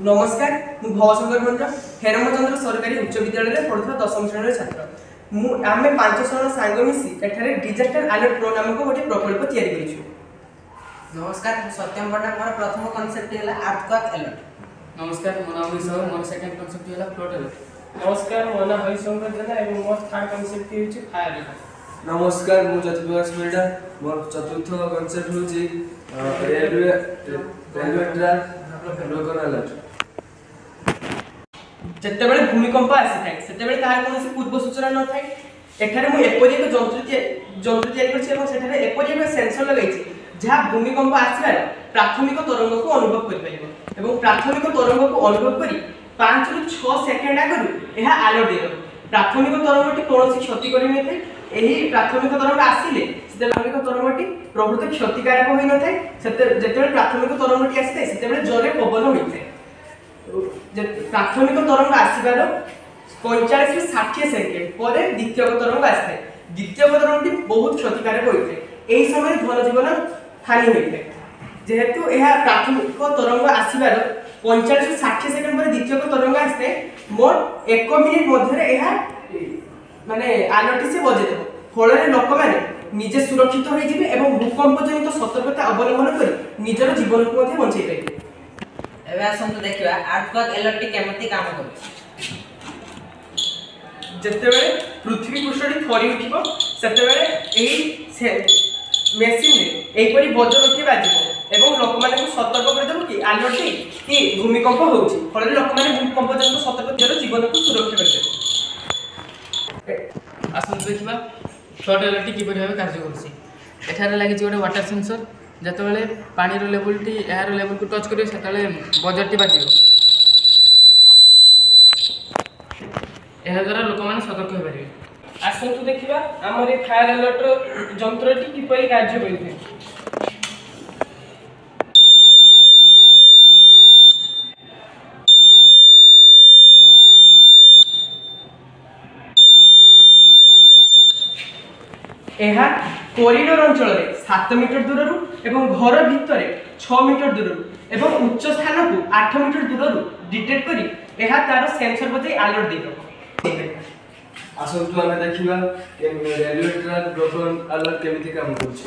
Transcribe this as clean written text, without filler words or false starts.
नमस्कार मु भवशंकर मंत्र हेरमचंद्र सरकारी उच्च विद्यालय पढ़ुवा दशम श्रेणी छात्र आम 5 जन सांग मिसी एठारे डिजास्टर अलर्ट प्रो नामक गोटे प्रकल्प तैयारी करिछु। नमस्कार सत्यम पंडा मोर प्रथम कांसेप्ट है अर्थक्वेक अलर्ट। नमस्कार मो नाम विश्व मोर सेकंड कांसेप्ट है फ्लोट अलर्ट। नमस्कार मो नाम हरिशंकर जेना एवं मोर थर्ड कांसेप्ट है फायर अलर्ट। नमस्कार मु ज्योति प्रकाश परिडा मोर चतुर्थ कांसेप्ट होची रेलवे ट्रैक लोकल अलर्ट। जेतेबेले भूमिकंप आसी थाए सेतेबेले तार कोनोसी पूर्व सूचना न थाए एठारे मु एपरि एक जंत्र तैयारी करछि एवं सेठारे एपरि एक सेंसर लगाइछि जहा भूमिकंप आसीबार प्राथमिक तरंग को अनुभव करि परिबो एवं प्राथमिक तरंग को अनुभव करी 5 रु 6 सेकेंड आगरु एहा अलर्ट देबो। प्राथमिक तरंगटी कोनोसी क्षति करि नै थाए एही प्राथमिक तरंग आसीले सेते प्राथमिक तरंगटी प्रकृत क्षतिकारक होई न थाए सेते जेतेबेले प्राथमिक तरंगटी आसी थाए सेतेबेले जोरे पवन होई थाए। प्राथमिक तरंग आसबार 45 रु 60 सेकेंड पर द्वितीय तरंग आसे द्वितीय तरंगटी बहुत क्षतिकारक होइथे एही समय धन जीवन हानि होइथे जेहेतु एहा प्राथमिक तरंग आसबार 45 रु 60 सेकेंड पर द्वितीय तरंग आसे मोट 1 मिनिट मध्य एहा माने अलर्ट से बजे देबो फଳରେ ଲୋକମାନେ ନିଜେ ସୁରକ୍ଷିତ ହୋଇ ଯିବେ ଏବଂ ଭୂକମ୍ପ ଜନିତ ସତର୍କତା ଅବଲମ୍ବନ କରି ନିଜର ଜୀବନକୁ ମଧ୍ୟ ବଞ୍ଚାଇ ପାରିବେ। एबे आसंतु देखिबा अर्थक्वेक अलर्ट केमति काम करू। जेतेबेले पृथ्वी पृष्ठटी थरी उठिबो सेतेबेले एही मेसिन रे एहीपरि बज्रटी बाजिबो एवं लोकमानकु सतर्क कर देबो कि अलर्ट कि भूमिकंप होउची फଳରେ लोकमाने भूकंप जनित सतर्कतार जीवनकु सुरक्षा करते। आसंतु देखिबा फ्लोट अलर्ट किपरि भाबे कार्य करछि। एठारे लागि गोटे वाटर सेंसर जेतेबेले पानी रो लेवलटी एआर लेवल को टच करियो सेतेबेले बजरटी बाजियो एहा द्वारा लोक माने सतर्क होई परिबे। आसंतु देखिबा हमर फायर अलर्ट जंत्रटी किपरि कार्य करिथे। एहा कॉरिडोर अंचल 7 मीटर दूर एवं घर भितर 6 मीटर दूर एवं उच्च स्थान को 8 मीटर दूर डिटेक्ट करी एहा तार सेंसर बजे अलर्ट देबो। आसंतु आमे देखिबा रेलवे ट्रैक लोकल अलर्ट केमिति काम करछि।